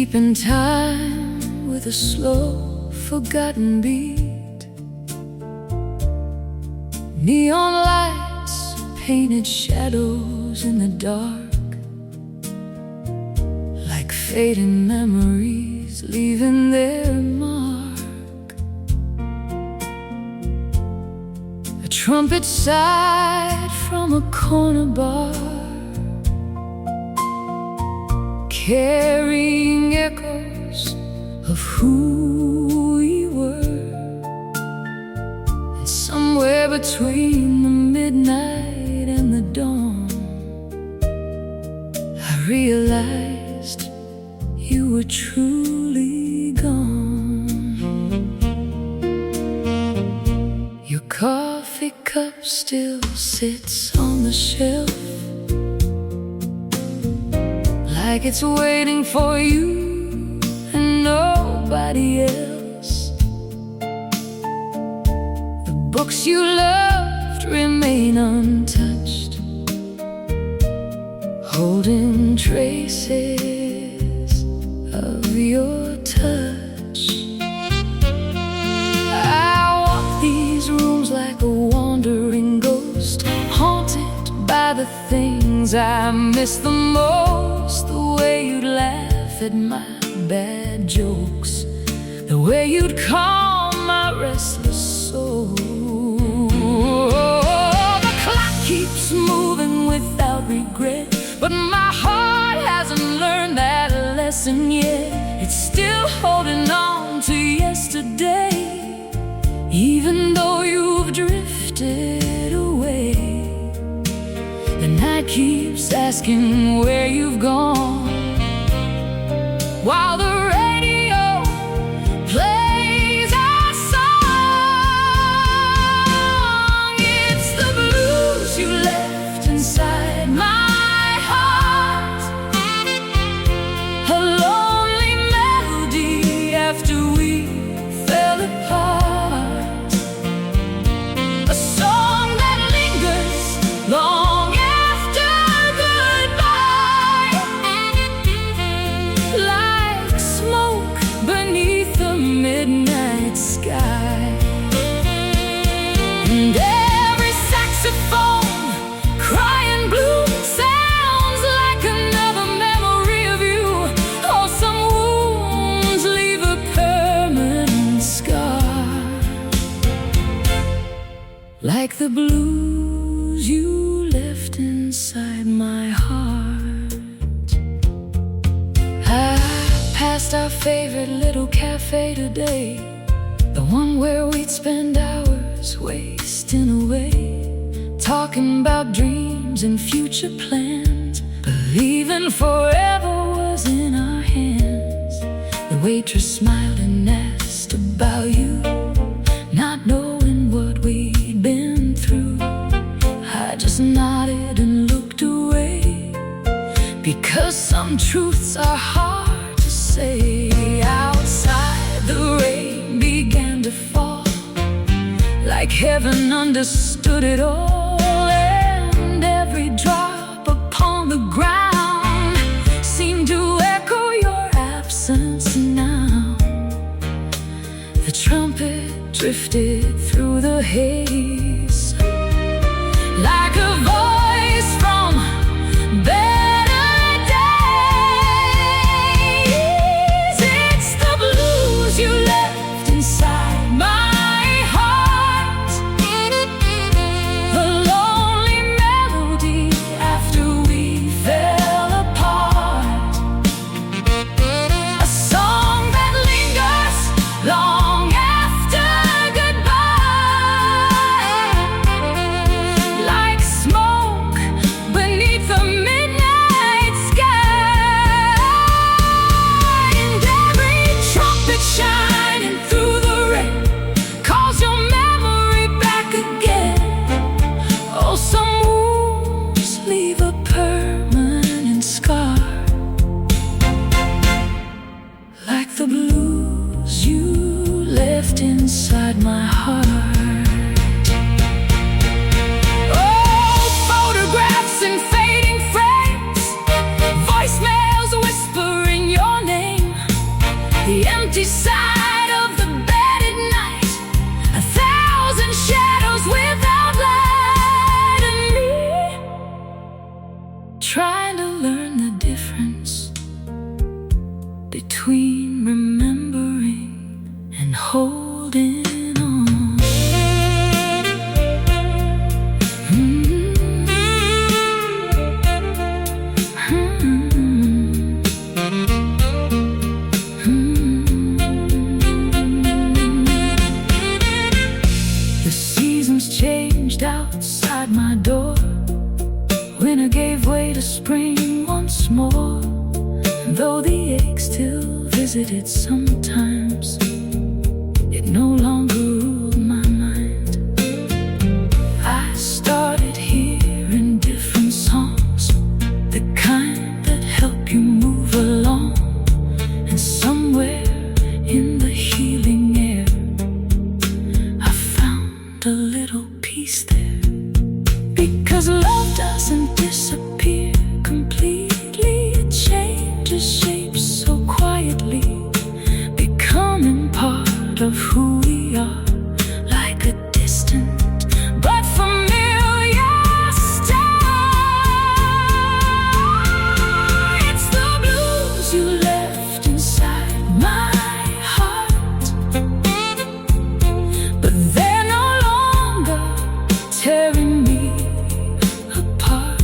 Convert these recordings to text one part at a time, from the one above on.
keeping time with a slow, forgotten beat. Neon lights painted shadows in the dark, like fading memories leaving their mark. A trumpet sighed from a corner bar, carrying echoes of who we were. And somewhere between the midnight and the dawn, I realized you were truly gone. Your coffee cup still sits on the shelf, like it's waiting for you and nobody else. The books you loved remain untouched, holding traces of your touch. I walk these rooms like a wandering ghost, haunted by the things I miss the most. The way you'd laugh at my bad jokes, the way you'd calm my restless soul. The clock keeps moving without regret, but my heart hasn't learned that lesson yet. It's still holding on to yesterday, even though you've drifted away. The night keeps asking where you've gone, while the radio plays our song. It's the blues you left inside my heart, a lonely melody after we fell apart, a song that lingers long after goodbye, like smoke beneath the midnight sky. And every saxophone crying blue sounds like another memory of you. Oh, some wounds leave a permanent scar, like the blues you left inside my heart. I passed our favorite little cafe today, the one where we'd spend hours wasting away, talking about dreams and future plans, believing forever was in our hands. The waitress smiled and asked about you, not knowing what we'd been through. I just nodded and looked away, because some truths are hard to say. Outside, the rain began to fall, like heaven understood it all. And every drop upon the ground seemed to echo your absence now. The trumpet drifted through the haze, like a voice from better days. It's the blues you left inside my heart, a lonely melody after we fell apart, a song that lingers long after goodbye, like smoke beneath the midnight sky. And every trumpet shining through the rain calls your memory back again. Oh, some wounds leave a permanent scar, like the blues you left inside my heart. Oh, photographs in fading frames, voicemails whispering your name, between remembering and holding on. The seasons changed outside my door. Winter gave way to spring once more. Though the ache still visited sometimes, it no longer ruled my mind. I started hearing different songs, the kind that help you move along. And somewhere in the healing air, I found a little peace there. Because love doesn't disappear completely, it changes shape so quietly, becoming part of who we are, like a distant but familiar star. It's the blues you left inside my heart, but they're no longer tearing me apart.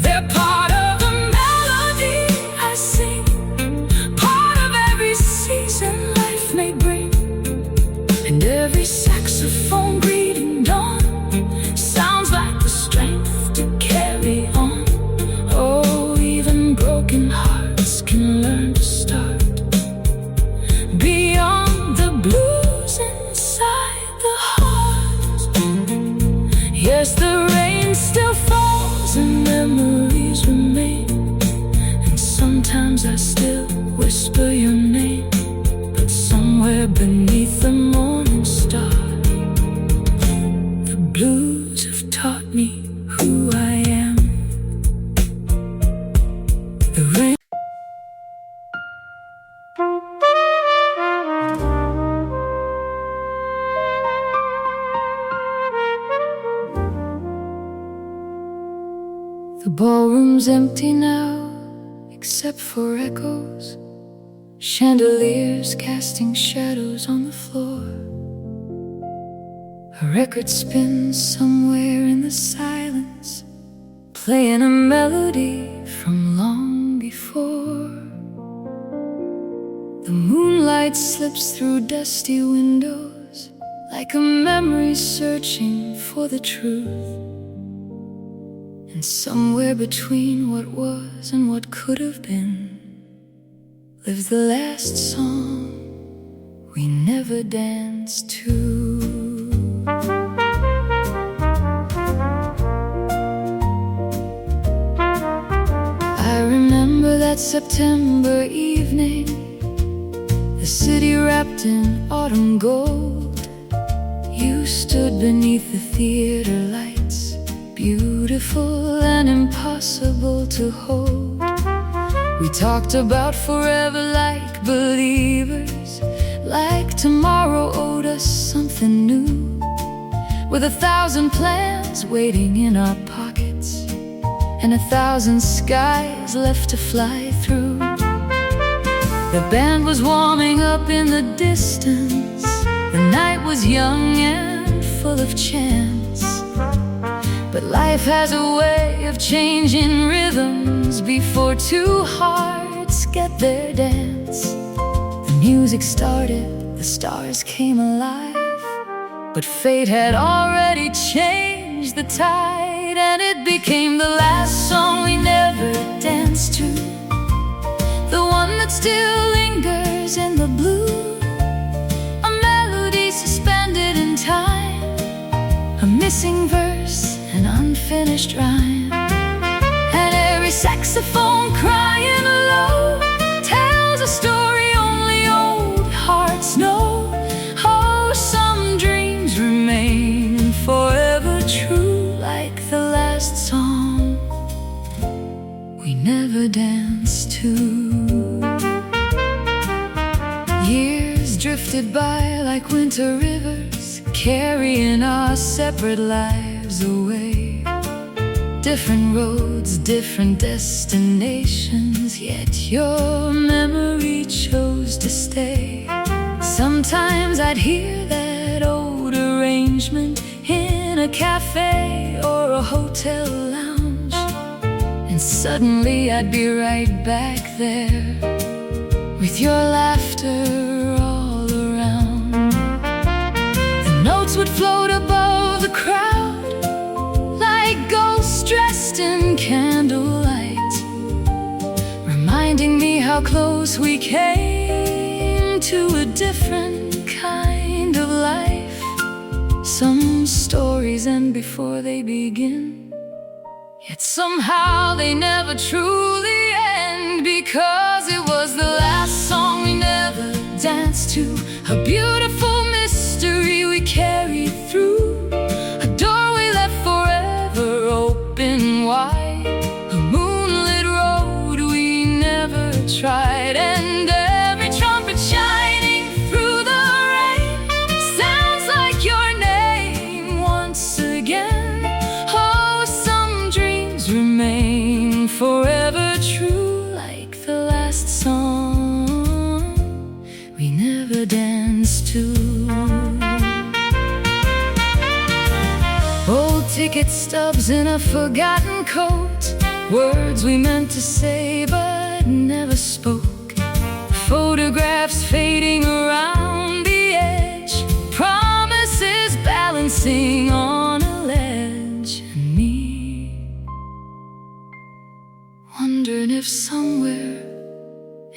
They're part of the melody I sing, part of every season life may bring, and every saxophone greeting dawn sounds like the strength to carry on. Oh, even broken hearts can learn to start beyond the blues inside the heart. Yes, the rain still falls and memories remain, and sometimes I still whisper your name. But somewhere beneath the morning star, the blues have taught me who I am. The rain The ballroom's empty now, except for echoes, chandeliers casting shadows on the floor. A record spins somewhere in the silence, playing a melody from long before. The moonlight slips through dusty windows, like a memory searching for the truth. And somewhere between what was and what could have been lives the last song we never danced to. I remember that September evening, the city wrapped in autumn gold. You stood beneath the theater lights, beautiful and impossible to hold. We talked about forever like believers, like tomorrow owed us something new, with 1,000 plans waiting in our pockets and 1,000 skies left to fly through. The band was warming up in the distance, the night was young and full of chance. But life has a way of changing rhythms before two hearts get their dance. The music started, the stars came alive, but fate had already changed the tide, and it became the last song we never danced to, the one that still lingers in the blue, a melody suspended in time, a missing verse, an unfinished rhyme, and every saxophone crying low tells a story only old hearts know. Oh, some dreams remain forever true, like the last song we never danced to. Years drifted by like winter rivers, carrying our separate lives away. different roads, different destinations, yet your memory chose to stay. Sometimes I'd hear that old arrangement in a cafe or a hotel lounge, and suddenly I'd be right back there with your laughter all around. The notes would float above the crowd like ghosts dressed in candlelight, reminding me how close we came to a different kind of life. Some stories end before they begin, yet somehow they never truly end, because it was the last song we never danced to, a beautiful mystery we carried through, a door we left forever open wide, a moonlit road we never tried. And every trumpet shining through the rain sounds like your name once again. Oh, some dreams remain forever true, like the last song we never danced to. Old ticket stubs in a forgotten coat, words we meant to say but never spoke, photographs fading around the edge, promises balancing on a ledge, and me wondering if somewhere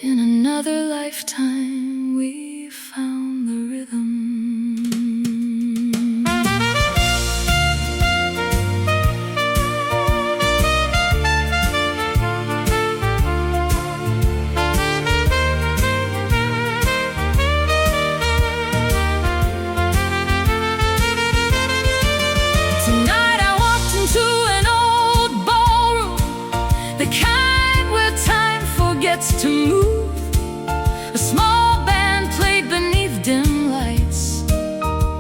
in another lifetime we found the rhythm. Tonight I walked into an old ballroom, the kind where time forgets to move. A small band played beneath dim lights,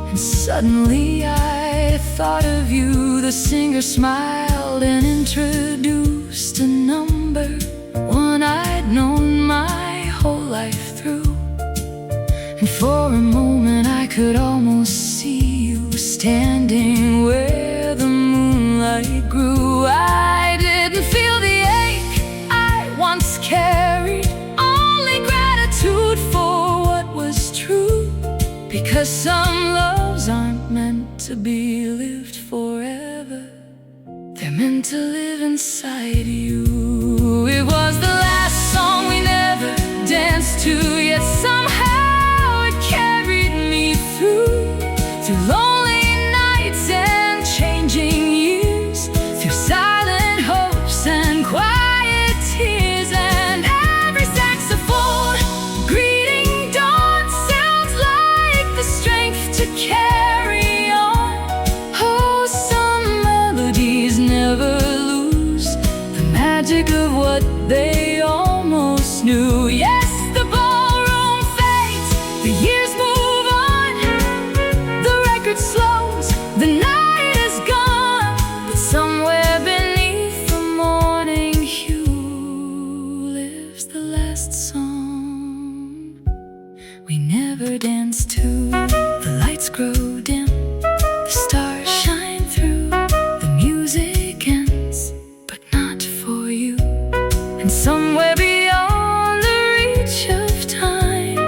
and suddenly I thought of you. The singer smiled and introduced a number, one I'd known my whole life through. And for a moment I could almost see you standing where the moonlight grew. I didn't feel the ache I once carried, only gratitude for what was true, because some loves aren't meant to be lived forever, they're meant to live inside you. It was the last song we never danced to, yet somehow it carried me through lonely nights and changing years, through silent hopes and quiet tears. And every saxophone greeting dawn sounds like the strength to carry on. Oh, some melodies never lose the magic of what they almost knew. Yes, the ballroom fades, the years move on, the record slows, the night is gone, but somewhere beneath the morning hue lives the last song we never danced to. The lights grow dim, the stars shine through, the music ends, but not for you. And somewhere beyond the reach of time,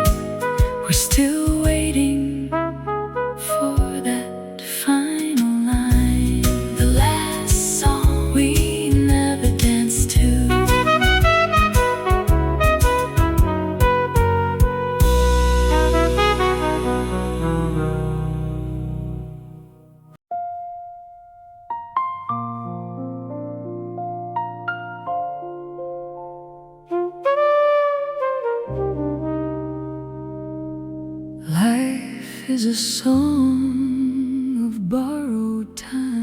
we're still waiting for that final line, the last song we never danced to. Life is a song of borrowed time.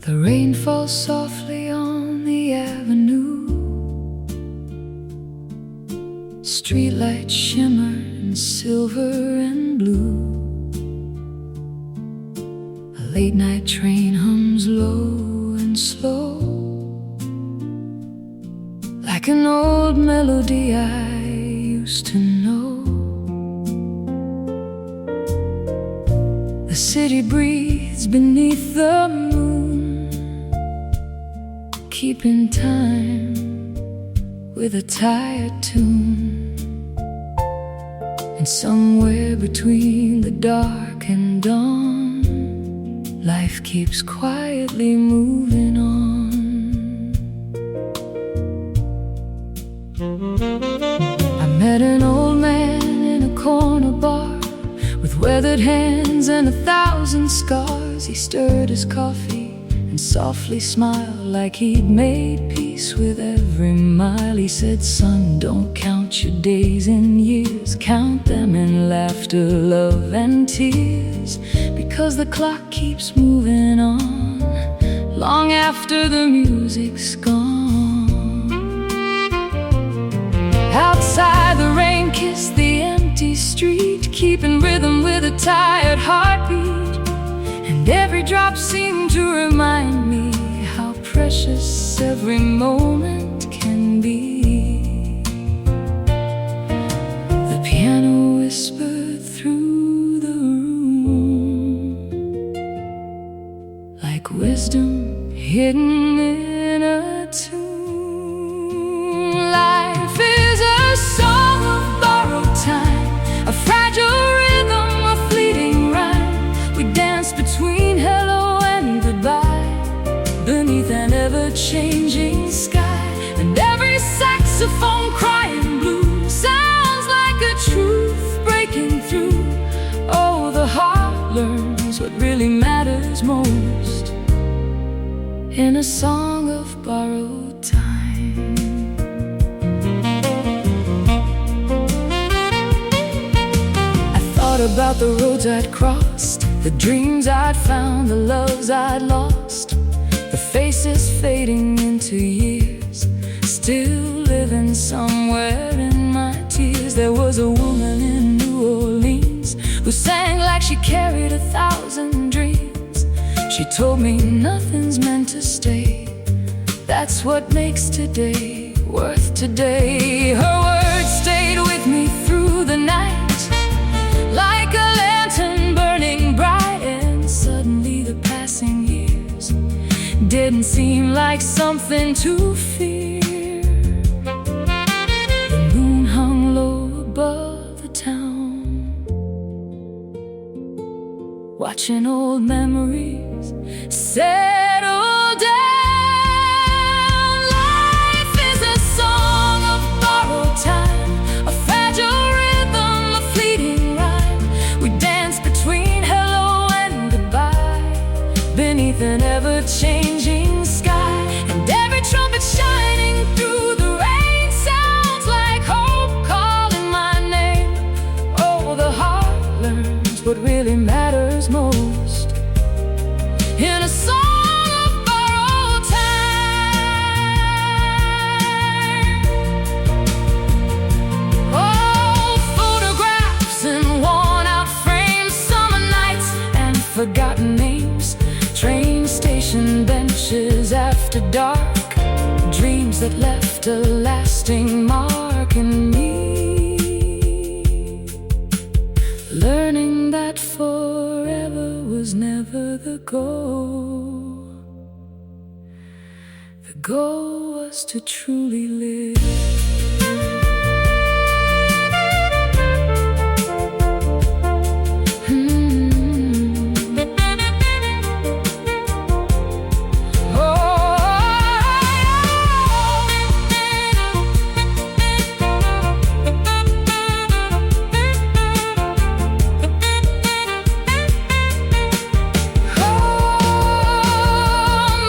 The rain falls softly Streetlights shimmer in silver and blue. A late night train hums low and slow, like an old melody I used to know. The city breathes beneath the moon, keeping time with a tired tune. And somewhere between the dark and dawn, life keeps quietly moving on. I met an old man in a corner bar, with weathered hands and 1,000 scars. He stirred his coffee and softly smiled, like he'd made peace with every mile. He said, "Son, don't count your days in years, count them in laughter, love and tears, because the clock keeps moving on long after the music's gone." Outside, the rain kissed the empty street, keeping rhythm with a tired heartbeat. And every drop seemed to remind me how precious every moment can be. The piano whispered through the room, like wisdom hidden in a tune. Life is a song of borrowed time, a fragile rhythm, a fleeting rhyme. We dance between hello and goodbye, beneath an ever-changing sky. And every saxophone crying blue sounds like a truth breaking through. Oh, the heart learns what really matters most in a song of borrowed time. I thought about the roads I'd crossed, the dreams I'd found, the loves I'd lost, the faces fading into years, still living somewhere in my tears. There was a woman in New Orleans who sang like she carried 1,000 dreams. She told me nothing's meant to stay, that's what makes today worth today. Her words stayed with me through the night, like a lantern burning bright. And suddenly the passing years didn't seem like something to fear. The moon hung low above the town, watching old memories settle down. Life is a song of borrowed time, a fragile rhythm, a fleeting rhyme. We dance between hello and goodbye, beneath an ever-changing sky. And every trumpet shining through the rain sounds like hope calling my name. Oh, the heart learns what really matters most in a song of borrowed time. Oh, photographs in worn-out frames, summer nights and forgotten names, train station benches after dark, dreams that left a lasting mark in me. Learning that forever was never the goal. The goal was to truly live.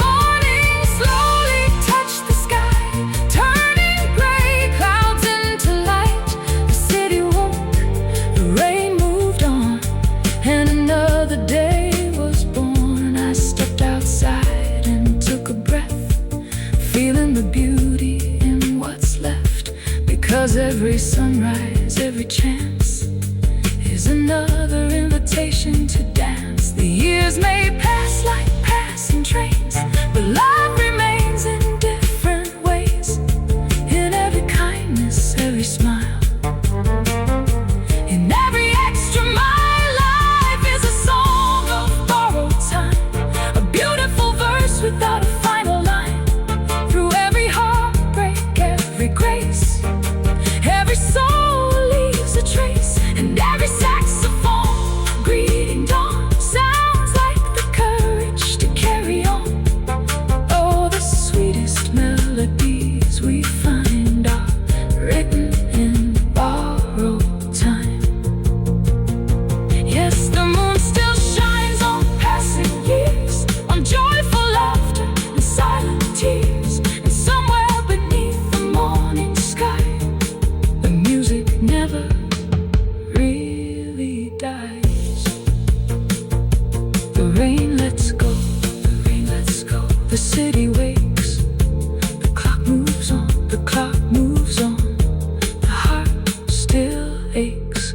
Morning slowly touched the sky, turning every sunrise, every chance is another invitation to dance. The years may pass like passing trains, but love remains in different ways. In every kindness, every smile, in every extra mile, life is a song of borrowed time, a beautiful verse without a final line. Through every heartbreak, every grace, every soul leaves a trace, and every saxophone greeting dawn sounds like the courage to carry on. Oh, the sweetest melodies we find are written in borrowed time. Yes, the moon still shines on passing years, on joyful laughter and silent tears, and somewhere beneath the morning sky, the music never really dies. The rain lets go, the rain lets go. The city wakes, the clock moves on, the clock moves on. The heart still aches,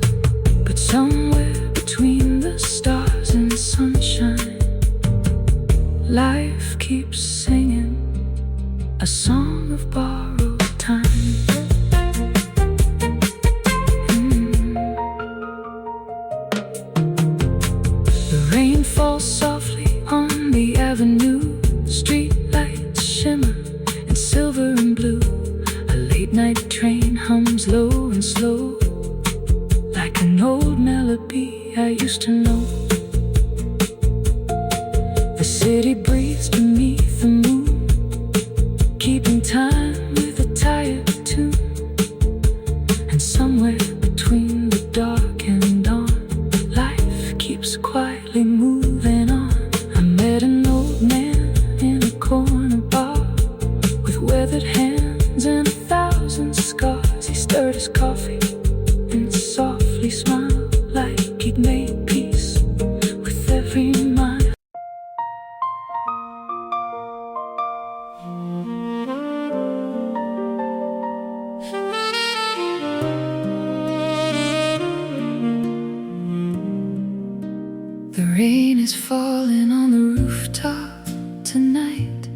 but somewhere between the stars and sunshine, life keeps singing a song of borrowed time. The rain falls softly on the avenue, street lights shimmer in silver and blue. A late night train hums low and slow, like an old melody I used to know. The city breathes beneath the moon, keeping time with a tired tune. And somewhere between the dark and dawn, life keeps quietly moving on. I met an old man in a corner bar, with weathered hands and 1,000 scars. He stirred his coffee and softly smiled, like he'd made peace with every mile. The rain is falling on the rooftop tonight,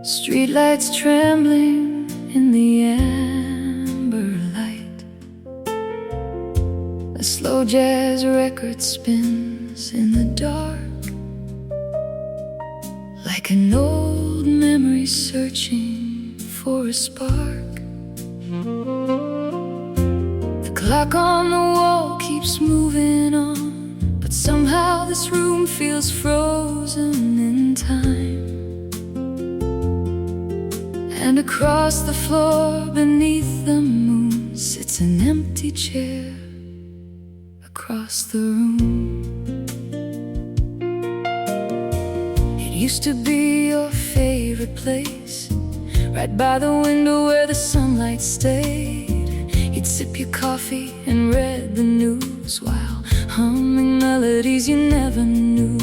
streetlights trembling in the amber light. A slow jazz record spins in the dark, like an old memory searching for a spark. The clock on the wall keeps moving on, but somehow this room feels frozen in time. And across the floor beneath the moon sits an empty chair across the room. It used to be your favorite place, right by the window where the sunlight stayed. You'd sip your coffee and read the news while humming melodies you never knew.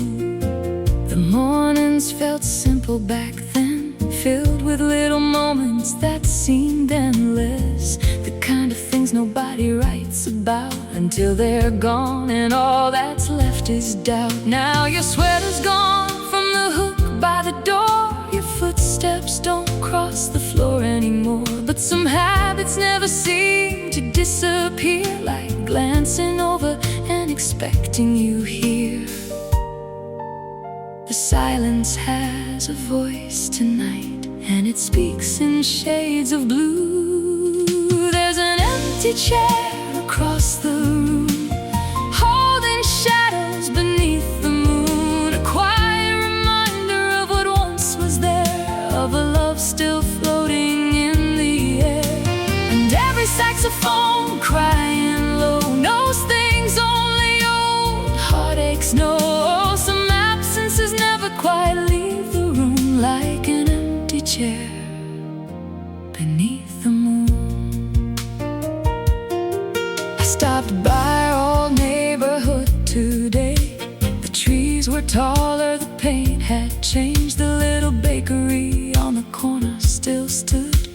The mornings felt simple back then, filled with little moments that seemed endless, the kind of things nobody writes about until they're gone and all that's left is doubt. Now your sweater's gone from the hook by the door, your footsteps don't cross the floor anymore, but some habits never seem to disappear, like glancing over and expecting you here. The silence has a voice tonight, and it speaks in shades of blue. There's an empty chair across the room, holding shadows beneath the moon, a quiet reminder of what once was there, of a love still floating in the air. And every saxophone crying low knows things only old heartaches know. Some absences never quite leave the room, like an empty chair beneath the moon. I stopped by our old neighborhood today. The trees were taller, the paint had changed. The little bakery on the corner still stood,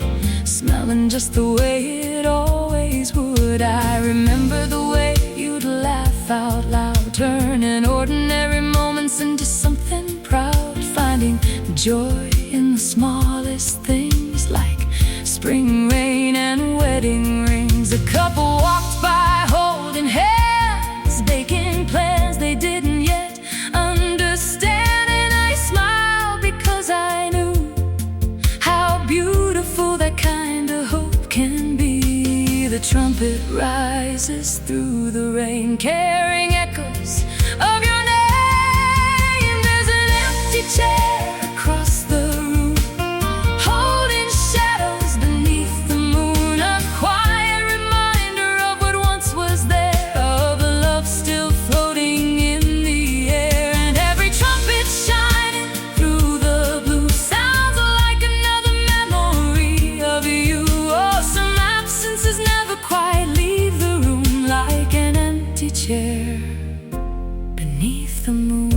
smelling falling just the way it always would. I remember the way you'd laugh out loud, turning ordinary moments into something proud, finding joy in the smallest things like spring rain and wedding rings. A couple walked by holding hands, making plans they didn't yet understand, and I smiled because I knew how beautiful that kind of hope can be. The trumpet rises through the rain, carrying echoes of your name. There's an empty chair across the room, holding shadows beneath the moon, a quiet reminder of what once was there, of a love still floating in the air. And every trumpet shining through the blue sounds like another memory of you. Oh, some absences never quite leave the room, like an empty chair beneath the moon.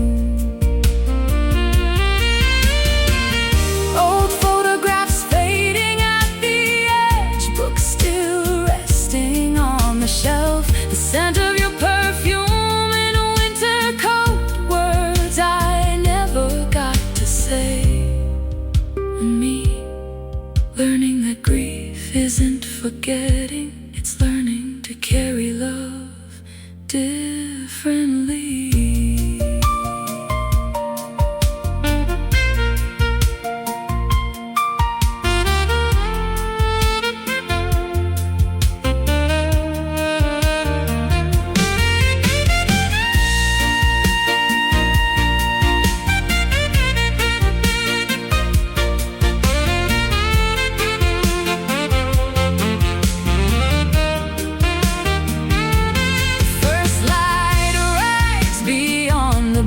Old photographs fading at the edge, books still resting on the shelf, the scent of your perfume in a winter coat, words I never got to say. And me, learning that grief isn't forgetting, it's learning to carry love differently.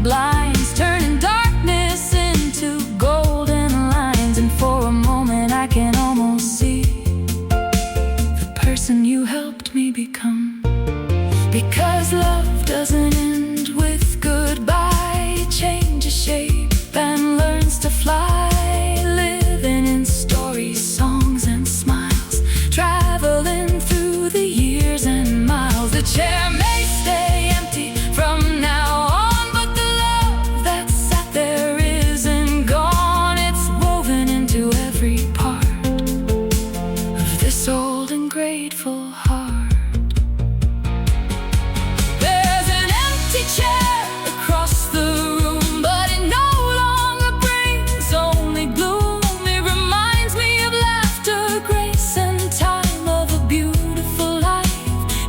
Blinds, turning darkness into golden lines, and for a moment I can almost see the person you helped me become. Because love doesn't end with goodbye, it changes shape and learns to fly, living in stories, songs and smiles, traveling through the years and miles. The chair may stay empty from now on, old and grateful heart. There's an empty chair across the room, but it no longer brings only gloom. It reminds me of laughter, grace, and time, of a beautiful life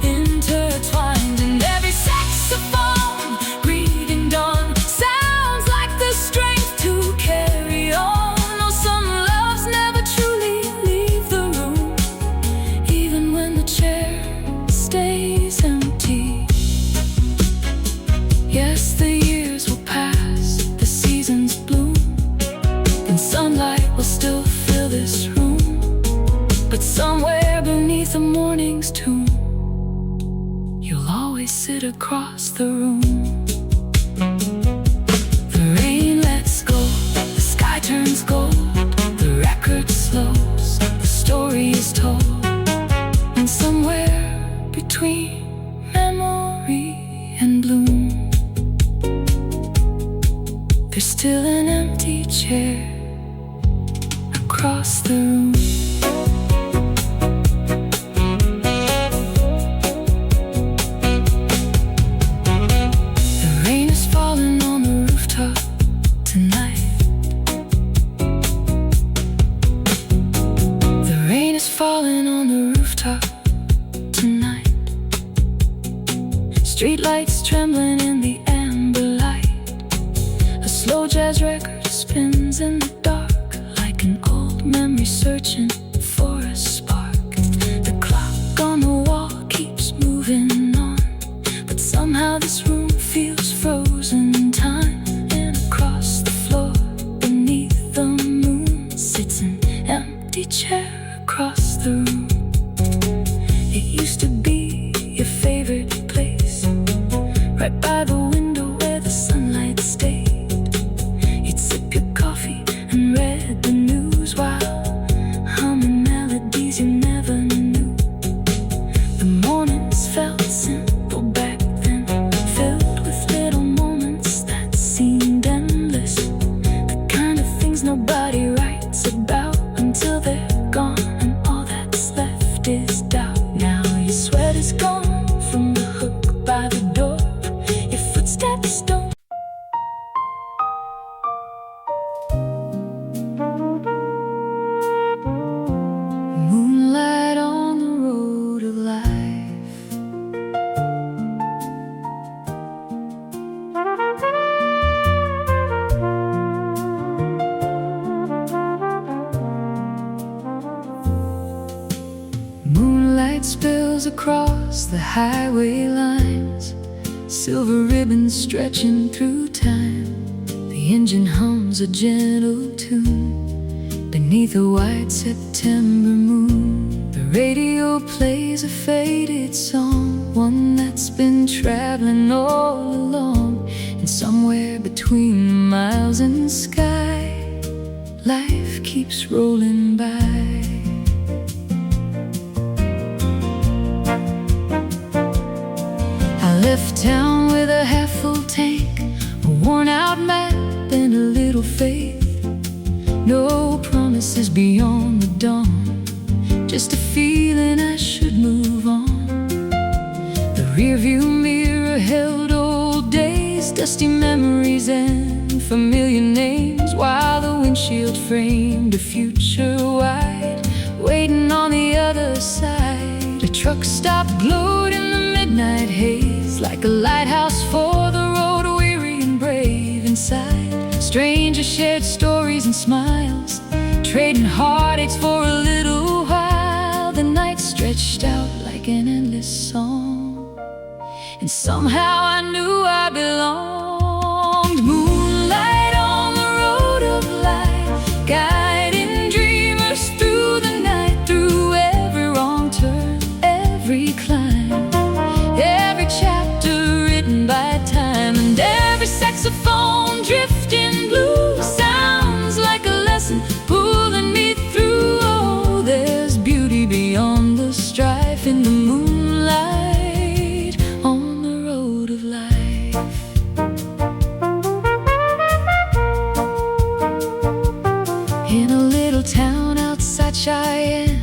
intertwined. And every saxophone greeting dawn sounds like the strength to carry on. Oh, some loves never truly leave the room, even when the chair stays empty. Yes, the years will pass, the seasons bloom, and sunlight will still fill this room. But somewhere beneath the morning's tomb, you'll always sit across the room. The rain lets go, the sky turns gold, the record slows, the story is told. And somewhere between memory and bloom, there's still an empty chair across the room. The rain is falling on the rooftop tonight. The rain is falling on the rooftop tonight. Streetlights trembling in the amber light. A slow jazz record spins in the dark, like an old memory searching for a spark. The clock on the wall keeps moving on, but somehow this room feels frozen in time. And across the floor beneath the moon sits an empty chair across the room. It used to be your favorite place, right by the window where the sunlight stayed. You'd sip your coffee and read the news while humming melodies you never Moonlight spills across the highway lines, silver ribbons stretching through time. The engine hums a gentle tune beneath a white September moon. The radio plays a faded song, one that's been traveling all along. And somewhere between miles and sky, life keeps rolling by. I left town with a half-full tank, a worn-out map and a little faith. No promises beyond the dawn, just a feeling I should move on. The rearview mirror held old days, dusty memories and familiar names, while the windshield framed a future wide, waiting on the other side. A truck stop glowed in the midnight haze, like a lighthouse for the road weary and brave inside. Strangers shared stories and smiles, trading heartaches for a little while. The night stretched out like an endless song, and somehow I knew I belonged. Moonlight on the road of life, guiding dreamers through the night, through every wrong turn, every climb, every chapter written by time, and every saxophone drifting blue sounds like a lesson pulling me through. Oh, there's beauty beyond the strife in the moonlight on the road of life. In a little town outside Cheyenne,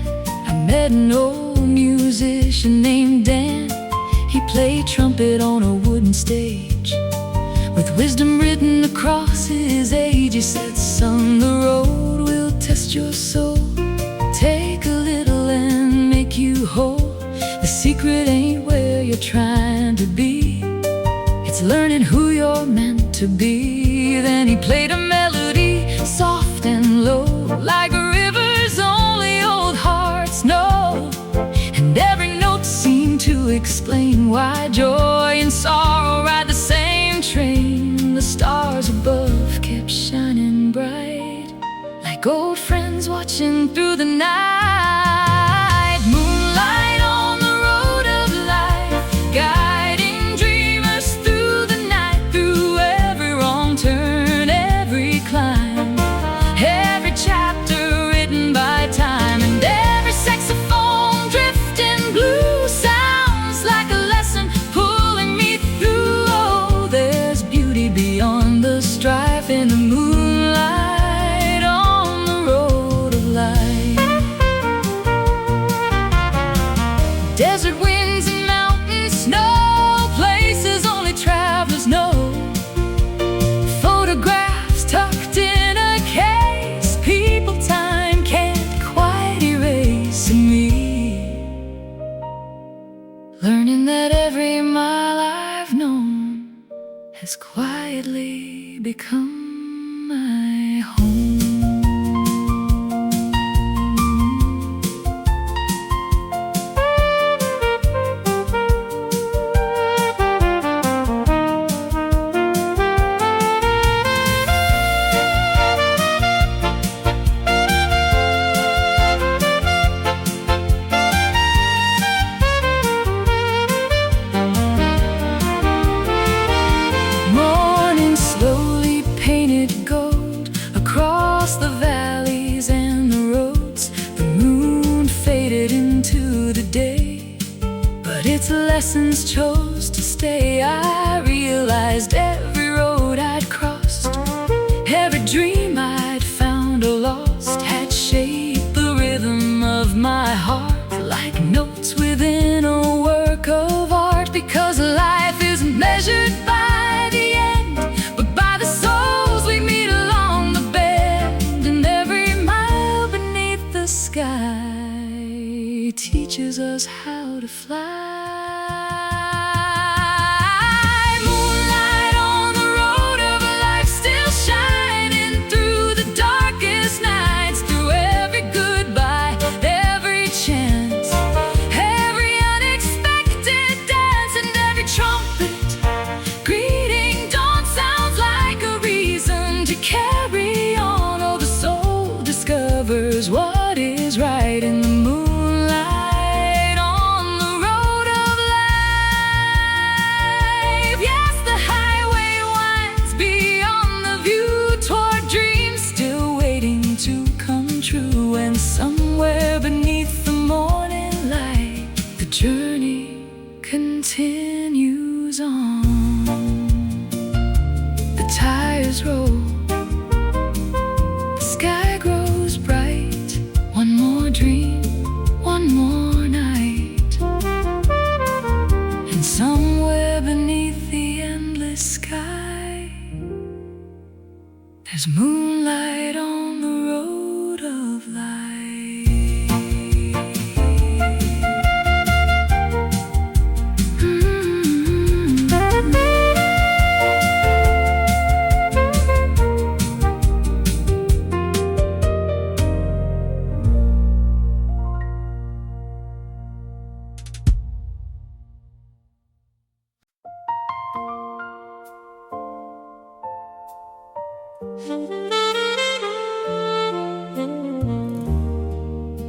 I met an old musician named Dan. He played trumpet on a wooden stage, with wisdom written across his age. He said, "Son, the road will test your soul, take a little and make you whole. The secret ain't where you're trying to be, it's learning who you're meant to be." Then he played a melody, soft and low, like rivers only old hearts know. And every note seemed to explain why joy and sorrow ride the same train. The stars above kept shining bright, like old friends watching through the night. Moonlight on the road of life, guiding dreamers through the night, through every wrong turn, every climb, every chapter written by time, and every saxophone drifting blue sounds like a lesson pulling me through. Oh, there's beauty beyond the strife in the moonlight on the road of life. Desert winds and mountains, snow, places only travelers know. Photographs tucked in a case, people time can't quite erase. And me, learning that every mile I've known has quietly become my home. Morning slowly painted gold across the valleys and the roads. The moon faded into the day, but its lessons chose to stay. I realized every road I'd crossed, every dream I'd found or lost, had shaped the rhythm of my heart, like notes within a work of art. Because life isn't measured by the end, but by the souls we meet along the bend. And every mile beneath the sky teaches us how to fly. Moonlight on the road of life, still shining through the darkest nights, through every goodbye, every chance, every The journey continues on. The tires roll, the sky grows bright. One more dream, one more night. And somewhere beneath the endless sky, there's moonlight on the road of life.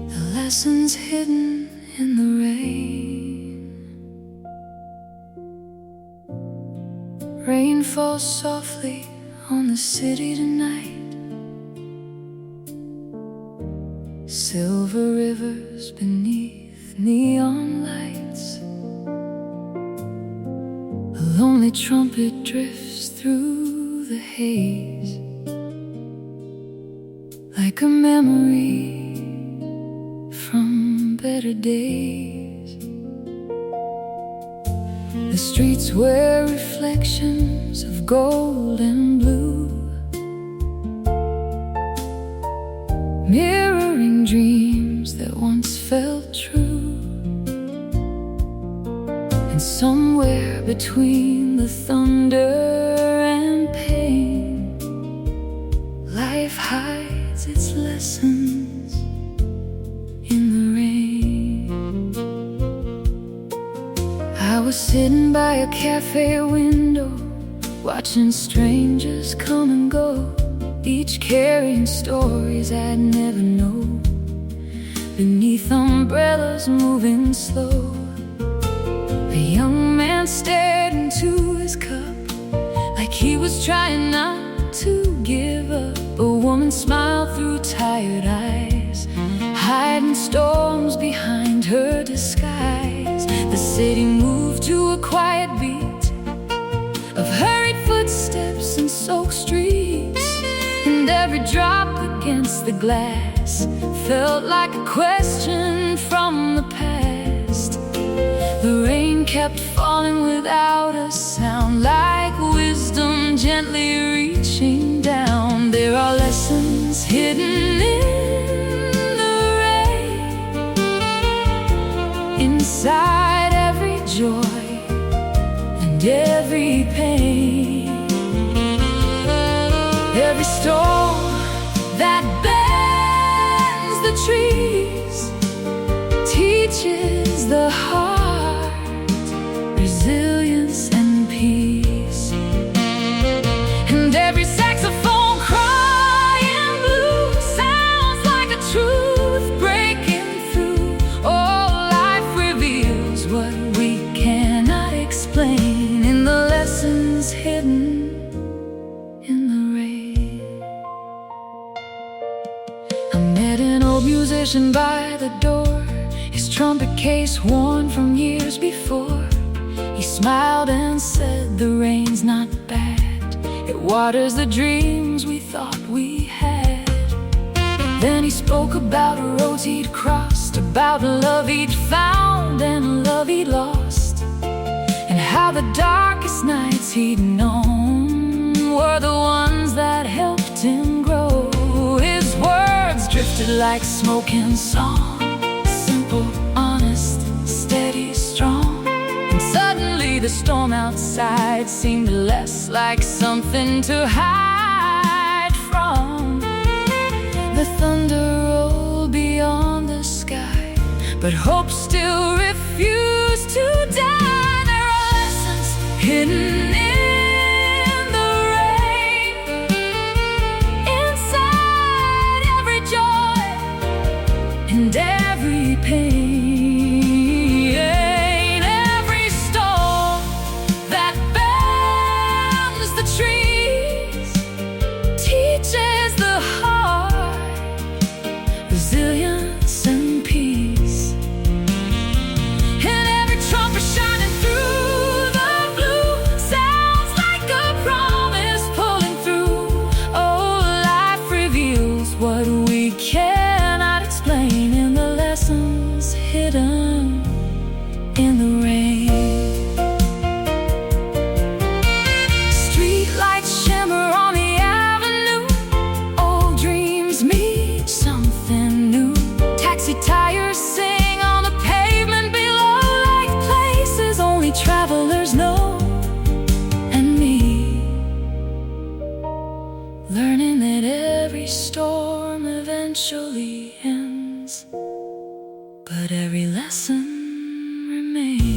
The lessons hidden in the rain. Rain falls softly on the city tonight. Silver rivers beneath neon lights. A lonely trumpet drifts through the haze, like a memory from better days. The streets wear reflections of gold and blue, mirroring dreams that once felt true. And somewhere between the thunder and pain, life hides its lessons in the rain. I was sitting by a cafe window, watching strangers come and go, each carrying stories I'd never know. Beneath umbrellas moving slow, a young man stared into his cup like he was trying not to give up. A woman smiled through tired eyes, hiding storms behind her disguise. The city moved to a quiet beat of hurried footsteps and soaked streets, and every drop against the glass felt like a question from the past. The rain kept falling without a sound, like wisdom gently reaching down. There are lessons hidden in the rain, inside every joy and every pain. Every storm that bends the trees teaches the heart resilience and peace. And every saxophone crying blue sounds like a truth breaking through. Oh, life reveals what we cannot explain in the lessons hidden in the rain. I met an old musician by the door, his trumpet case worn from years before. He smiled and said, "The rain's not bad, it waters the dreams we thought we had." Then he spoke about roads he'd crossed, about love he'd found and love he'd lost, and how the darkest nights he'd known were the ones that helped him grow. His words drifted like smoke in song, simple, honest, steady, strong. And suddenly the storm outside seemed less like something to hide from. The thunder rolled beyond the sky, but hope still refused to die. There are lessons hidden in the rain, inside every joy and every pain. Every storm that bends the trees teaches the heart resilience and peace. freedom in the rain. Street lights shimmer on the avenue. Old dreams meet something new. Taxi tires sing on the pavement below, like places only travelers know. And me, learning that every storm eventually ends, but every lesson remains.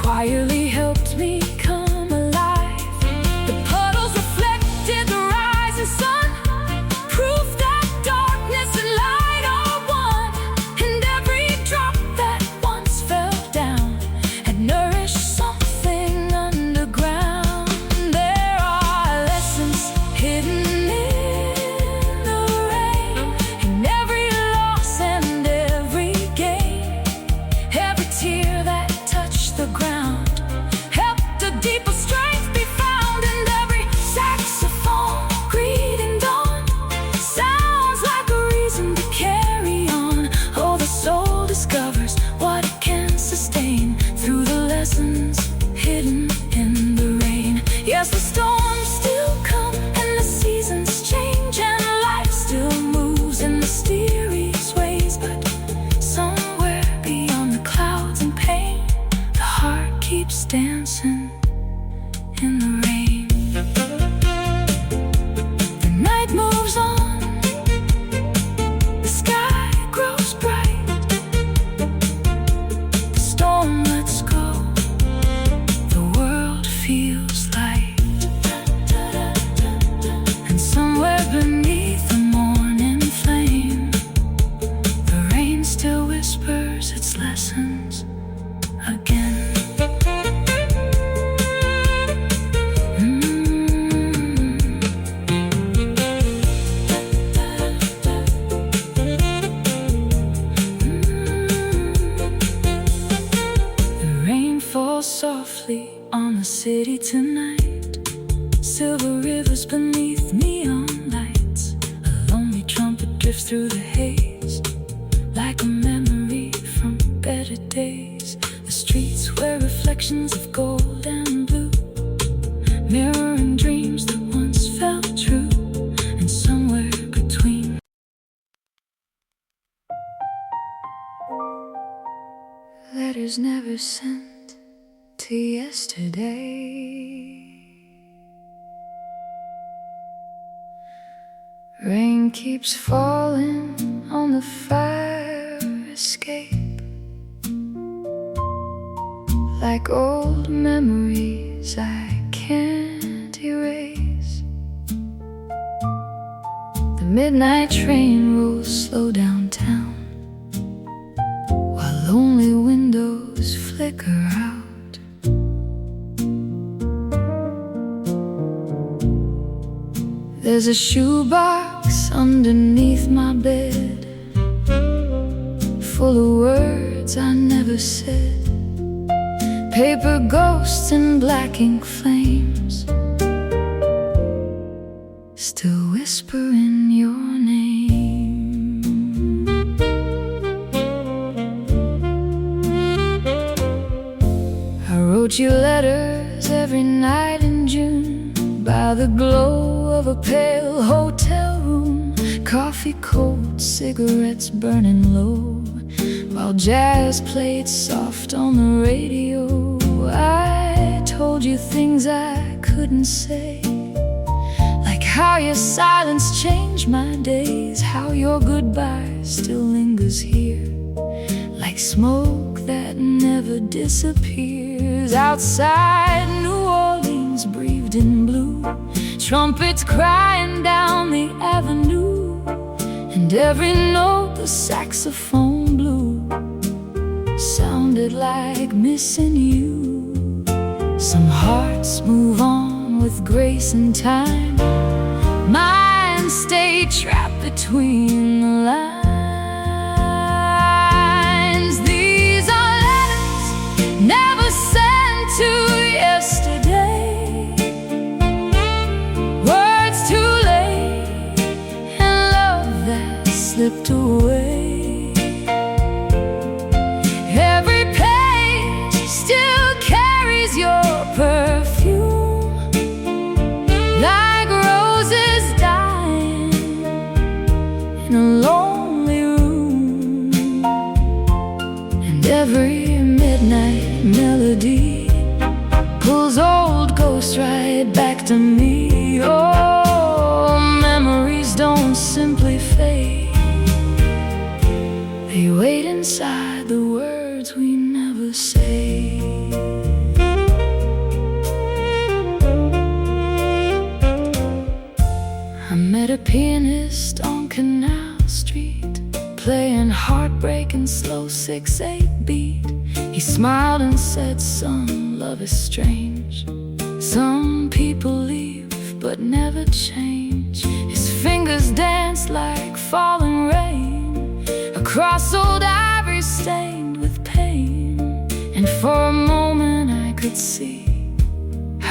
Quietly helped me come alive. The puddles reflected the rising sun, proof that darkness and light are one. And every drop that once fell down had nourished something underground. There are lessons hidden in the rain, in every loss and every gain. Every tear that touched the ground deeper strength be found, in every saxophone greeting dawn sounds like a reason to carry on. Oh, the soul discovers what it can sustain through the lessons hidden in the rain. Yes, the storms still come and the seasons change, and life still moves in mysterious ways, but somewhere beyond the clouds and pain, the heart keeps dancing in the rain. The night moves on, the sky grows bright, the storm lets go, the world feels light. And somewhere beneath the morning flame, the rain still whispers its lessons again. Softly on the city tonight, silver rivers beneath neon lights. A lonely trumpet drifts through the haze, like a memory from better days. The streets wear reflections of gold and blue, mirroring dreams that once felt true. And somewhere between, letters never sent to yesterday, rain keeps falling on the fire escape, like old memories I can't erase. The midnight train rolls slow downtown, while lonely windows flicker out. There's a shoebox underneath my bed, full of words I never said, paper ghosts and black ink flames, still whispering your name. I wrote you letters every night in June, by the glow of a pale hotel room, coffee cold, cigarettes burning low, while jazz played soft on the radio. I told you things I couldn't say, How your silence changed my days, how your goodbye still lingers here, like smoke that never disappears. Outside New Orleans breathed in blue, trumpets crying down the avenue, and every note the saxophone blew sounded like missing you. Some hearts move on with grace and time, mine stay trapped between the lines. These are letters never sent to yesterday, words too late, and love that slipped away. Every page still carries your perfume, like roses dying in a lonely room. And every midnight melody pulls old ghosts right back to me. Oh, memories don't simply fade, they wait inside the words we never say. I met a pianist on Canal Street, playing heartbreak and slow 6/8 beat. He smiled and said, "Son, love is strange. Some people leave but never change." His fingers danced like falling rain across old ivory stained with pain. And for a moment I could see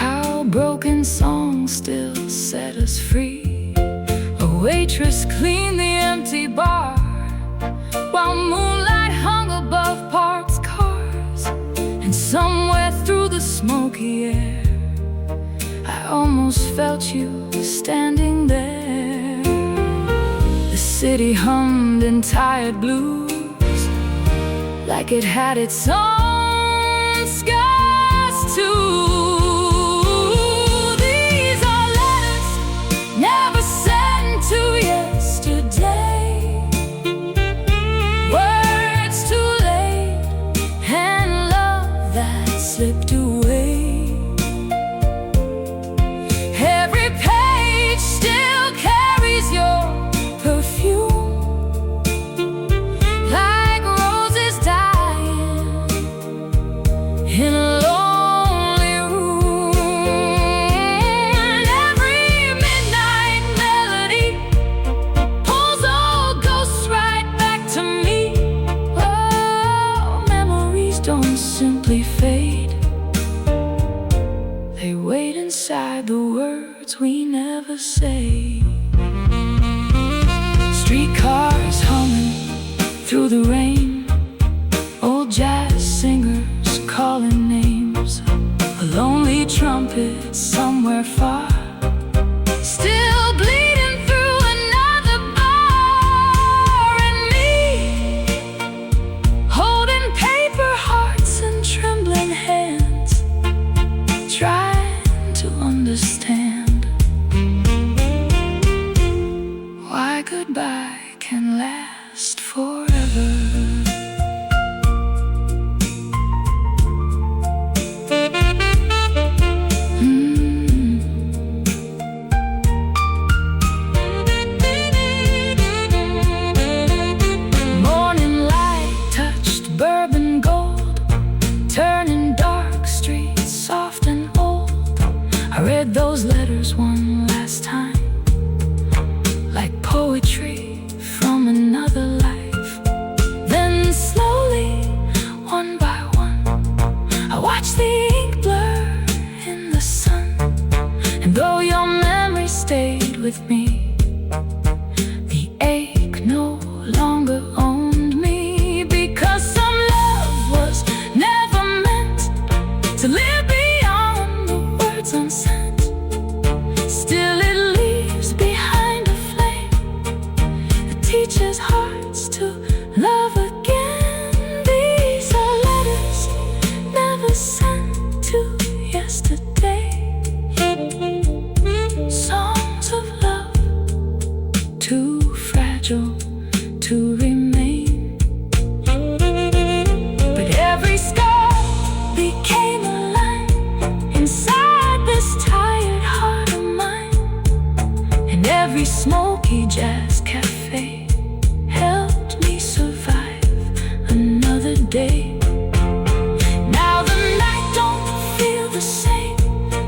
how broken songs still set us free. A waitress cleaned the empty bar while moonlight hung above parked cars. And somewhere through the smoky air I almost felt you standing there. The city hummed in tired blues, like it had its own scars too. These are letters never sent to yesterday, words too late, and love that slipped away. Every page still carries your perfume, like roses dying in a lonely room. And every midnight melody pulls old ghosts right back to me. Oh, memories don't simply fade, they wait inside the words we never say. Streetcars humming through the rain, old jazz singers calling names, a lonely trumpet somewhere far, still bleeding through another bar. And me, holding paper hearts and trembling hands, trying to understand why goodbye can last forever. Morning light touched bourbon gold, turning dark streets soft and old. I read those letters one last time, like poetry from another life. Then slowly, one by one, I watched the ink blur in the sun. And though your memory stayed with me, the ache no longer owned me. Because some love was never meant to live beyond the words unsent. Still it leaves behind a flame that teaches hearts to love again. These are letters never sent to yesterday, songs of love and every smoky jazz cafe helped me survive another day. Now the night don't feel the same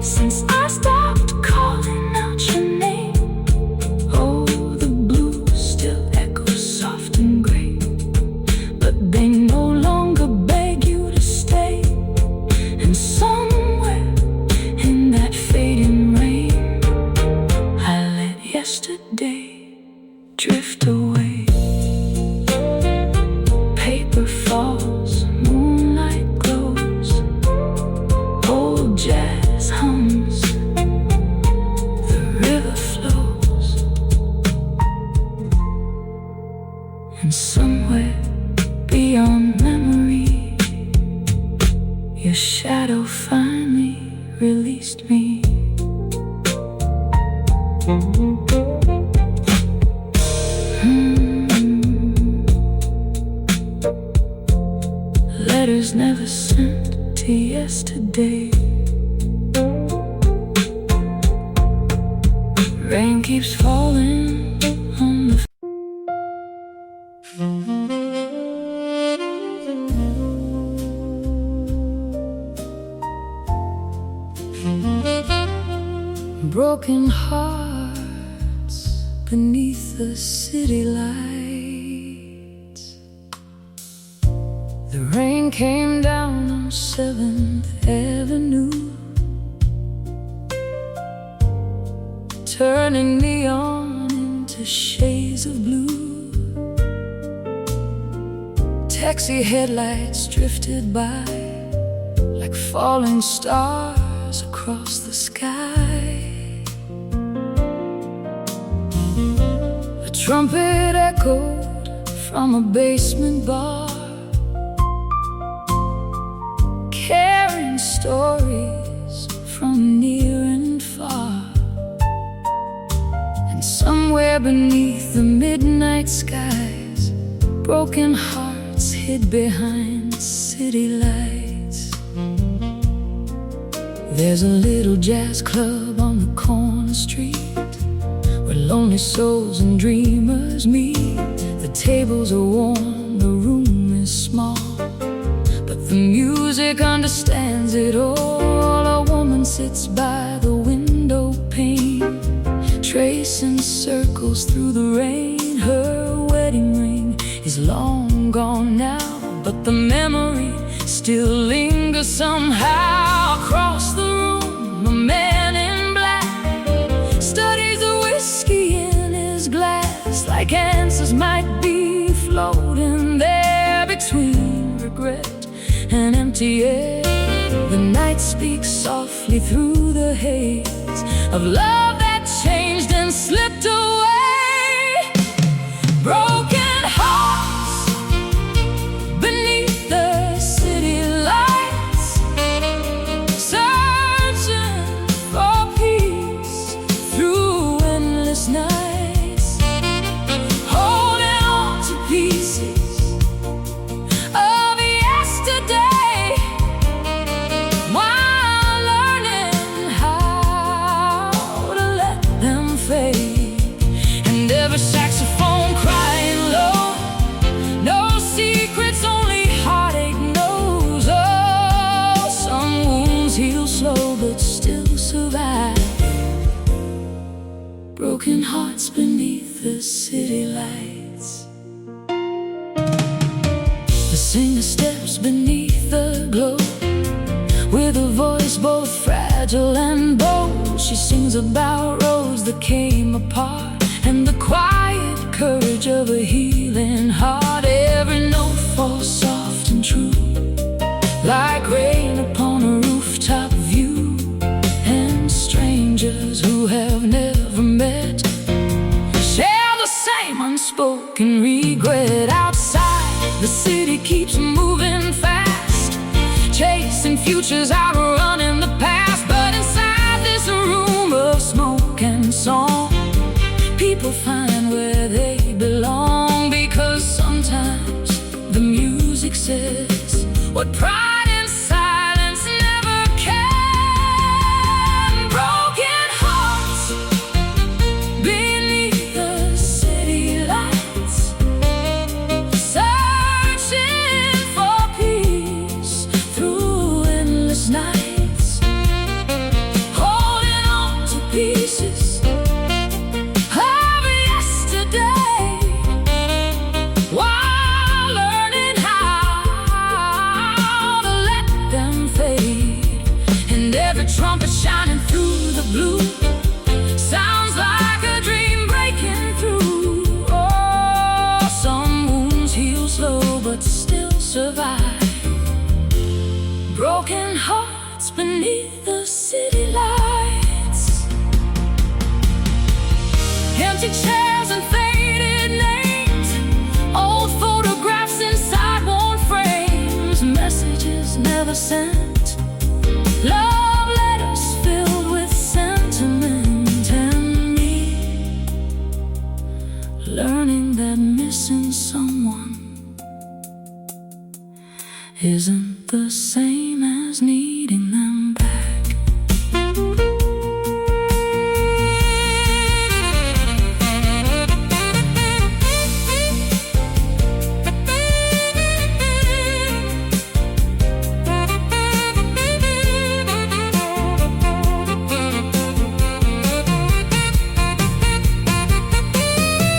since I stopped calling out your name. Oh, the blues still echo soft and gray, but they no longer beg you to stay. And somewhere in that fading rain, I let yesterday drift away. Paper falls, moonlight glows, old jazz hums, the river flows, and somewhere beyond memory, your shadow finally released me. Letters never sent to yesterday. Rain keeps falling on the broken hearts beneath the city lights. The rain came down on 7th Avenue, turning neon into shades of blue. Taxi headlights drifted by like falling stars across the sky. A trumpet echoed from a basement bar, carrying stories from near and far. And somewhere beneath the midnight skies, broken hearts hid behind city lights. There's a little jazz club on the corner street where lonely souls and dreamers meet. The tables are warm, the room is small, but the music understands it all. A woman sits by the window pane, tracing circles through the rain. Her wedding ring is long gone now, but the memory still lingers somehow. Across the room, a man in black studies the whiskey in his glass, like answers might be floating there between regret and empty air. The night speaks softly through the haze of love that changed and slipped away. Broken hearts beneath the city lights, searching for peace through endless nights, holding on to pieces of yesterday while learning how to let them fade. And every saxophone crying low, no secrets, only heartache knows. Oh, some wounds heal slow but still survive. Broken hearts beneath the city lights. The singer steps beneath the glow with a voice both fragile and bold. She sings about roads that came apart and the quiet courage of a healing heart. Every note falls soft and true, like rain upon a rooftop view. And strangers who have never met share the same unspoken regret. Outside, the city keeps moving fast, chasing futures, outrunning the past. But inside this room of smoke and song, people find where they belong, because sometimes the music says what pride and silence never can. Broken hearts broken hearts beneath the city lights. Empty chairs and faded names, old photographs inside worn frames, messages never sent, love letters filled with sentiment, and me learning that missing someone isn't the same as needing them back.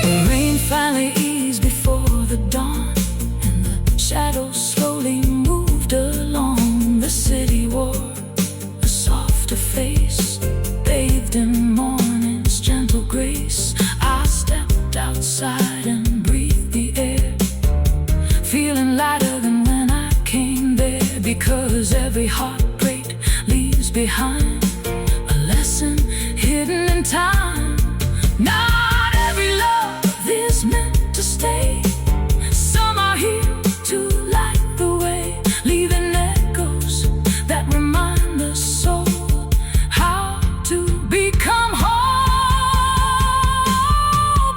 The rain finally eased before the dawn, and the shadows slowly moved along. The city wore a softer face, bathed in morning's gentle grace. I stepped outside and breathed the air, feeling lighter than when I came there, because every heartbreak leaves behind a lesson hidden in time. Not every love is meant to stay. Some are here to light the way, leaving echoes that remind the soul how to become whole.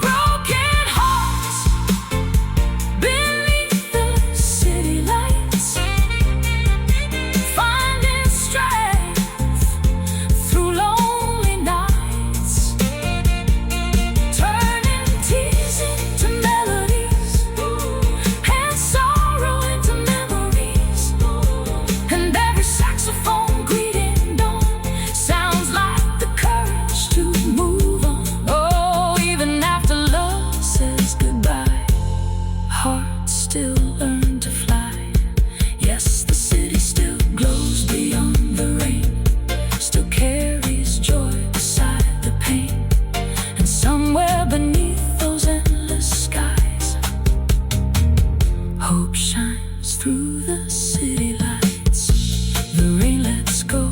Broken hearts beneath the city lights, finding strength through lonely nights, turning tears into melodies and sorrow into memories. And every saxophone greeting dawn sounds like the courage to move on. Oh, even after love says goodbye, hearts still learn to fly. Yes, the city still glows beyond the rain, still carries joy beside the pain. And somewhere beneath those endless skies, hope shines through the city lights. The rain lets go,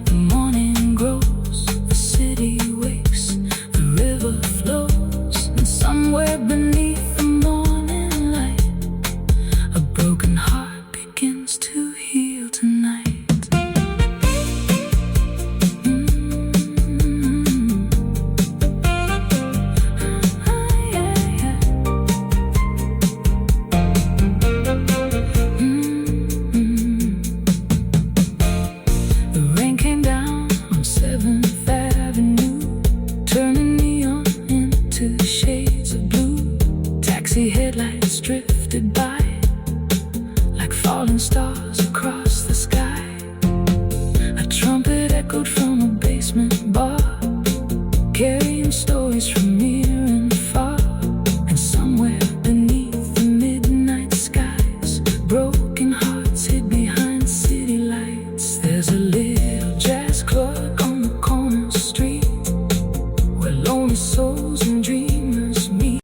the morning grows, the city wakes, the river flows. And somewhere beneath the morning light, a broken heart begins to heal tonight. The rain came down on 7th Avenue, turning neon into shades of blue. Taxi headlights drifted by like falling stars across the sky. A trumpet echoed from a basement bar, carrying stories from near and far. And somewhere beneath the midnight skies, broken hearts hid behind city lights. There's a little jazz club on the corner street, where lonely souls and dreamers meet.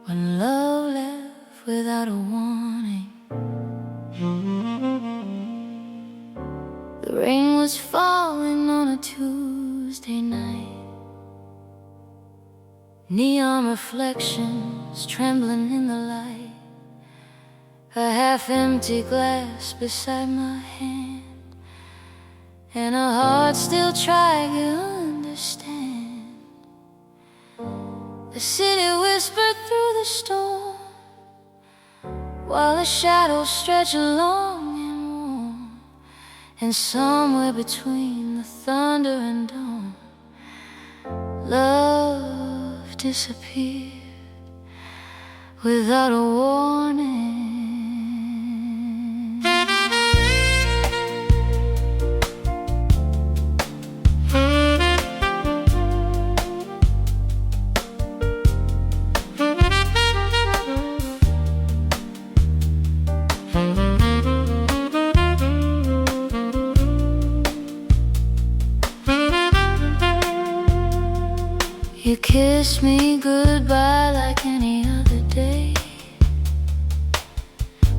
When love left without a warning, the rain was falling on a Tuesday night. Neon reflections trembling in the light, a half-empty glass beside my hand, and a heart still trying to understand. The city whispered through the storm, while the shadows stretch long and warm. And somewhere between the thunder and dawn, love disappeared without a warning. You kissed me goodbye like any other day,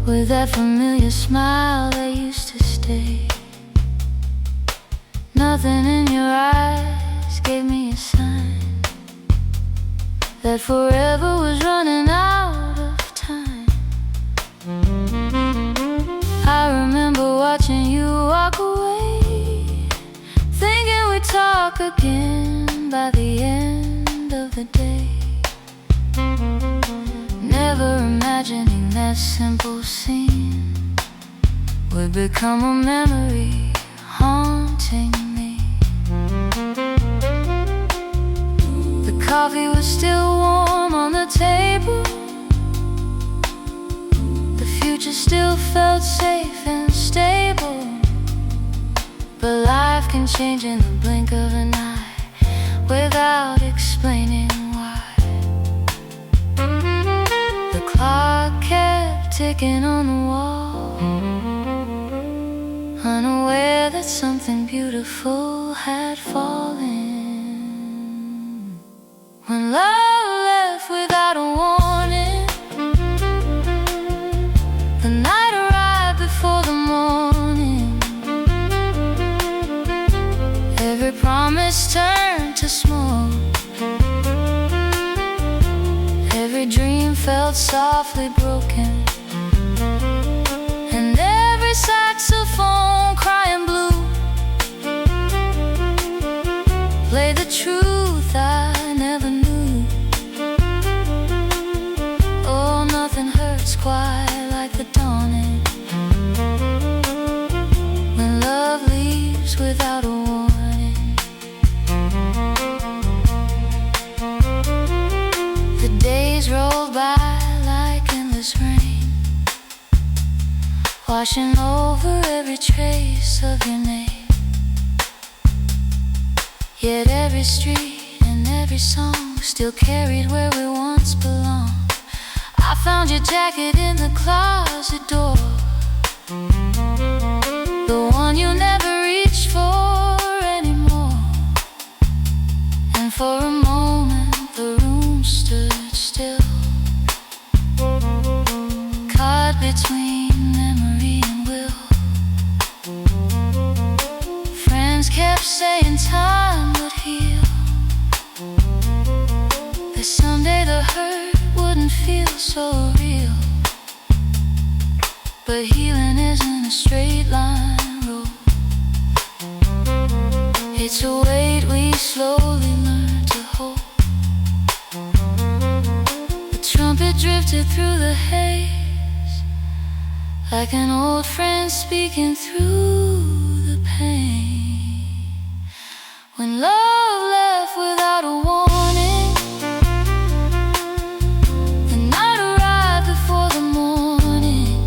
with that familiar smile that used to stay. Nothing in your eyes gave me a sign that forever was running out of time. I remember watching you walk away, thinking we'd talk again by the end of the day. Never imagining that simple scene would become a memory haunting me. The coffee was still warm on the table, the future still felt safe and stable. But life can change in the blink of an eye without explaining why. The clock kept ticking on the wall, unaware that something beautiful had fallen. When love left without a warning, the night arrived before the morning. Every promise turned to smoke, every dream felt softly broken, and every saxophone crying blue played the truth I never knew. Oh, nothing hurts quite like the dawning, when love leaves without a warning. The days rolled by like endless rain, washing over every trace of your name. Yet every street and every song still carried where we once belonged. I found your jacket in the closet door, the one you never reached for anymore. And for a moment the room stood still, caught between memory and will. Friends kept saying time would heal, that someday the hurt wouldn't feel so real. But healing isn't a straight line road, it's a weight we slowly learn to hold. The trumpet drifted through the haze, like an old friend speaking through the pain. When love left without a warning, the night arrived before the morning.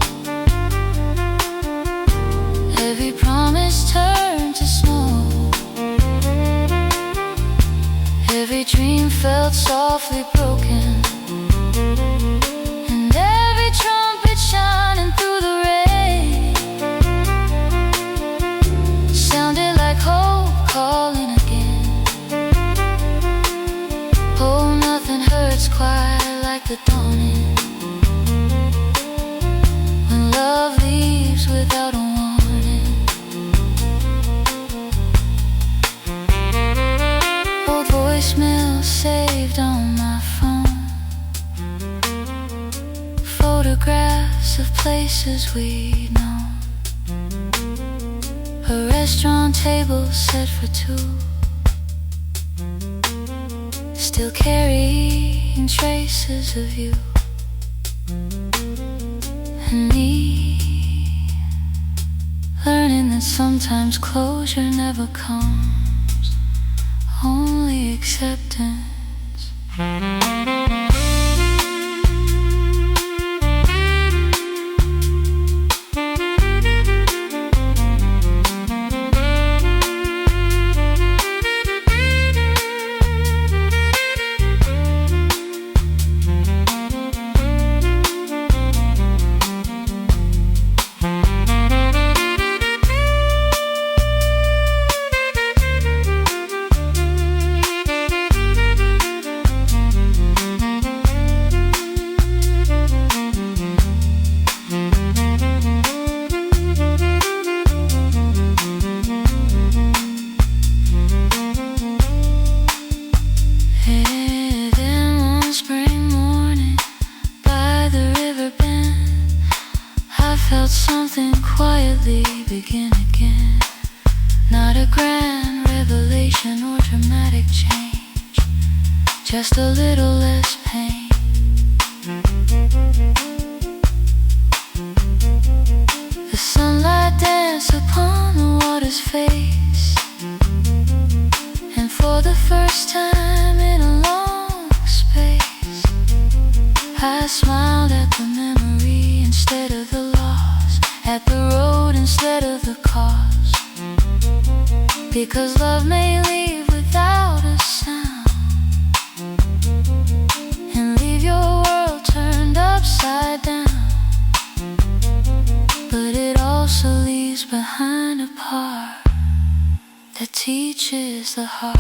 Every promise turned to smoke, every dream felt softly broken, and every trumpet shining through the rain sounded like hope calling again. Oh, nothing hurts quite like the dawning, when love leaves without a warning. Old voicemail saved on my phone, photographs of places we'd known, a restaurant table set for two, still carrying traces of you and me. Learning that sometimes closure never comes, only acceptance. just a little less pain. The sunlight danced upon the water's face, and for the first time in a long space, I smiled at the memory instead of the loss, at the road instead of the cause. Because love may leave without a sound and leave your world turned upside down, but it also leaves behind a part that teaches the heart.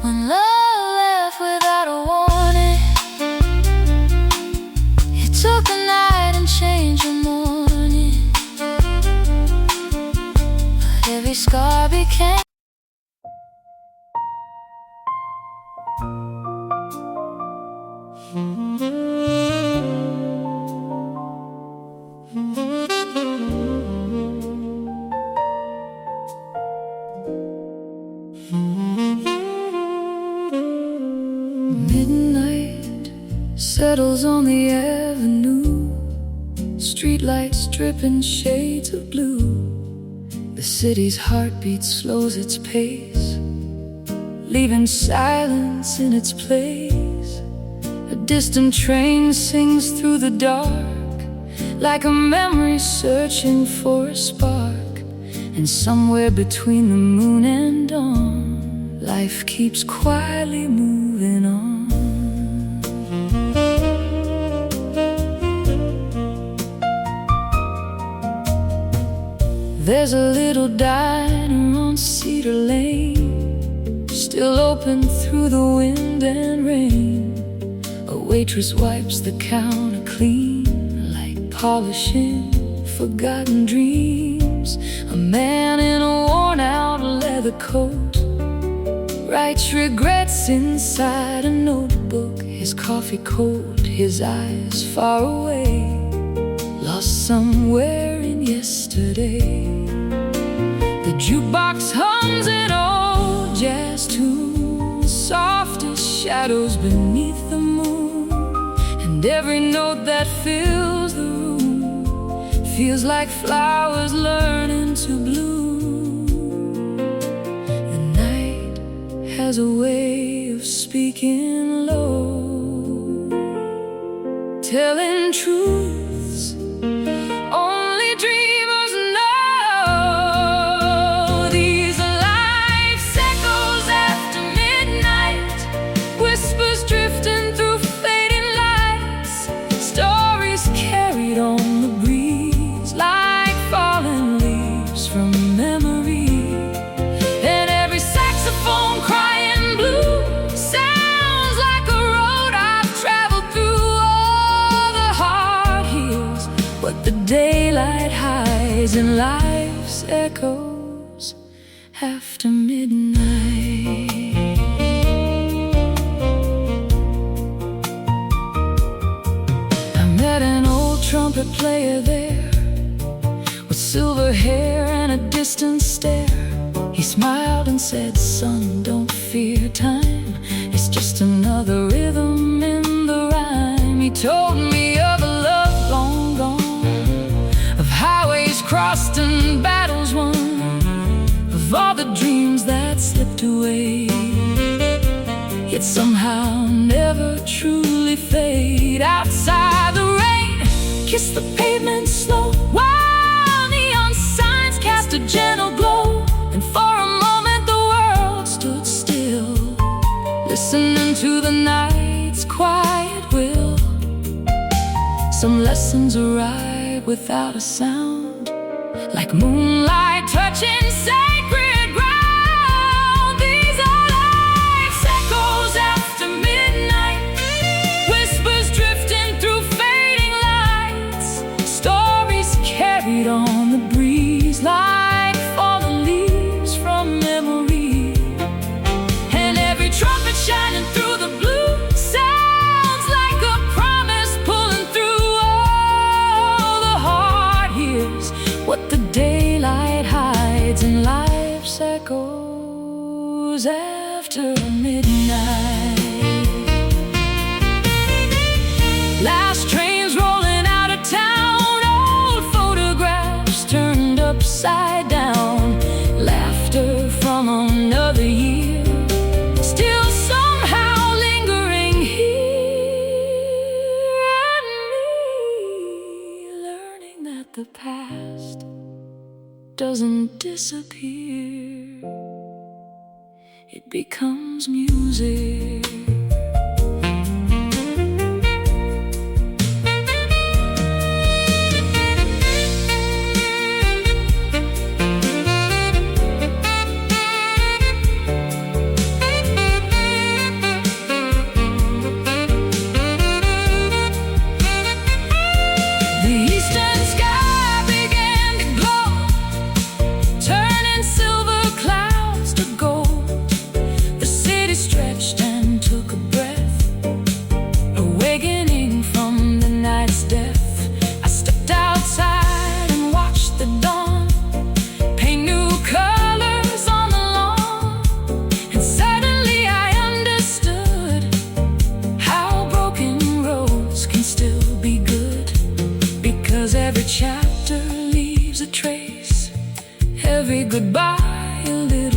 When love left without a warning, it took the night and changed the morning, but every scar became midnight settles on the avenue, streetlights dripping shades of blue. The city's heartbeat slows its pace, leaving silence in its place. A distant train sings through the dark, like a memory searching for a spark. And somewhere between the moon and dawn, life keeps quietly moving on. There's a little diner on Cedar Lane, still open through the wind and rain. A waitress wipes the counter clean, like polishing forgotten dreams. A man in a worn-out leather coat writes regrets inside a notebook. His coffee cold, his eyes far away, lost somewhere in yesterday. The jukebox hums an old jazz tune, soft as shadows beneath the moon. And every note that fills the room feels like flowers learning to bloom. The night has a way of speaking low, telling truths only dreamers know. These are life's echoes after midnight, whispers drifting through fading lights, stories carried on the breeze like fallen leaves from memory. And every saxophone crying blue sounds like a road I've traveled through. All the heart heals what the daylight hides in life's echoes after midnight. I met an old trumpet player there, with silver hair and a distant stare. He smiled and said, "Son, don't fear time, it's just another rhythm in the rhyme." He told me of a love long gone, of highways crossed and battles won, of all the dreams that slipped away, yet somehow never truly fade. Outside the rain kissed the pavement slow, while neon signs cast a gentle glow. And for a moment the world stood still, listening to the night's quiet will. Some lessons arrive without a sound, like moonlight touching sacred ground. These are life's echoes after midnight, whispers drifting through fading lights, stories carried on the breeze like fallen leaves from memory. And every trumpet shining through the blue sounds like a promise pulling through. All the heart hears what the daylight hides in life's echoes after after midnight. Last train's rolling out of town, old photographs turned upside down. Laughter from another year, still somehow lingering here. And me learning that the past doesn't disappear, it becomes music. Every chapter leaves a trace, every goodbye a little